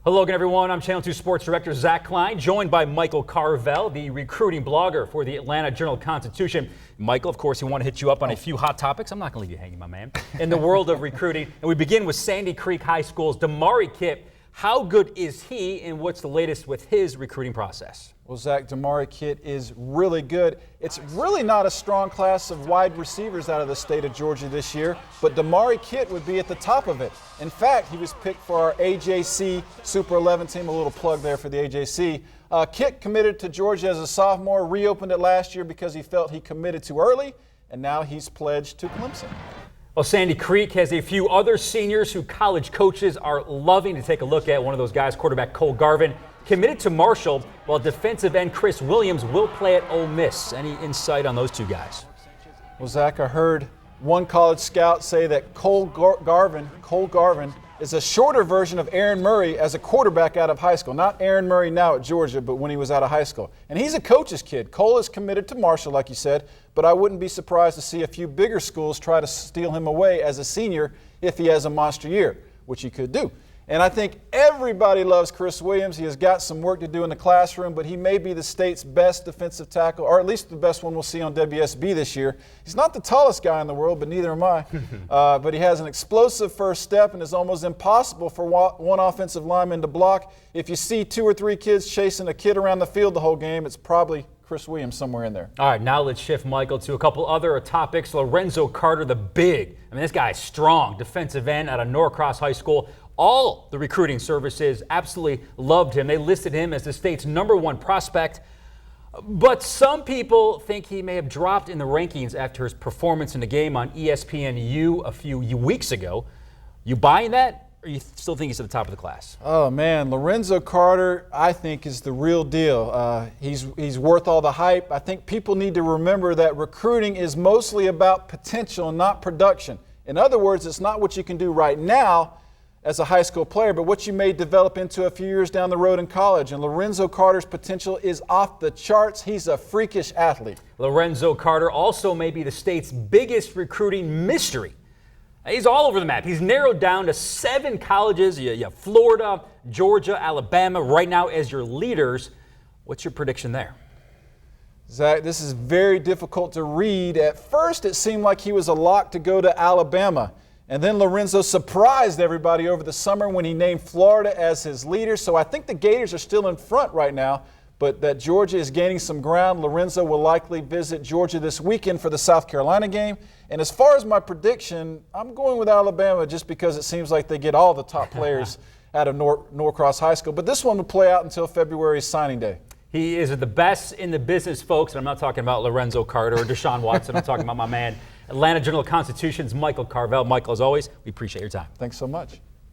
Hello again, everyone. I'm Channel 2 Sports Director Zach Klein, joined by Michael Carvell, the recruiting blogger for the Atlanta Journal-Constitution. Michael, of course, we want to hit you up on a few hot topics. I'm not going to leave you hanging, my man, in the world of recruiting. And we begin with Sandy Creek High School's Demarre Kitt. How good is he, and what's the latest with his recruiting process? Well, Zach, Demarre Kitt is really good. It's really not a strong class of wide receivers out of the state of Georgia this year, but Demarre Kitt would be at the top of it. In fact, he was picked for our AJC Super 11 team. A little plug there for the AJC. Kitt committed to Georgia as a sophomore, reopened it last year because he felt he committed too early, and now he's pledged to Clemson. Well, Sandy Creek has a few other seniors who college coaches are loving to take a look at. One of those guys, quarterback Cole Garvin, committed to Marshall, while defensive end Chris Williams will play at Ole Miss. Any insight on those two guys? Well, Zach, I heard one college scout say that Cole Garvin is a shorter version of Aaron Murray as a quarterback out of high school. Not Aaron Murray now at Georgia, but when he was out of high school. And he's a coach's kid. Cole is committed to Marshall, like you said, but I wouldn't be surprised to see a few bigger schools try to steal him away as a senior if he has a monster year, which he could do. And I think everybody loves Chris Williams. He has got some work to do in the classroom, but he may be the state's best defensive tackle, or at least the best one we'll see on WSB this year. He's not the tallest guy in the world, but neither am I. But he has an explosive first step, and it's almost impossible for one offensive lineman to block. If you see two or three kids chasing a kid around the field the whole game, it's probably Chris Williams somewhere in there. All right, now let's shift, Michael, to a couple other topics. Lorenzo Carter, the big. This guy is strong. Defensive end out of Norcross High School. All the recruiting services absolutely loved him. They listed him as the state's #1 prospect. But some people think he may have dropped in the rankings after his performance in the game on ESPNU a few weeks ago. You buying that? Or you still think he's at the top of the class? Oh, man, Lorenzo Carter, I think, is the real deal. He's worth all the hype. I think people need to remember that recruiting is mostly about potential, not production. In other words, it's not what you can do right now as a high school player, but what you may develop into a few years down the road in college. And Lorenzo Carter's potential is off the charts. He's a freakish athlete. Lorenzo Carter also may be the state's biggest recruiting mystery. He's all over the map. He's narrowed down to 7 colleges. You have Florida, Georgia, Alabama right now as your leaders. What's your prediction there? Zach, this is very difficult to read. At first, it seemed like he was a lock to go to Alabama. And then Lorenzo surprised everybody over the summer when he named Florida as his leader. So I think the Gators are still in front right now, but that Georgia is gaining some ground. Lorenzo will likely visit Georgia this weekend for the South Carolina game. And as far as my prediction, I'm going with Alabama just because it seems like they get all the top players out of Norcross High School. But this one will play out until February's signing day. He is the best in the business, folks. And I'm not talking about Lorenzo Carter or Deshaun Watson. I'm talking about my man, Atlanta Journal-Constitution's Michael Carvell. Michael, as always, we appreciate your time. Thanks so much.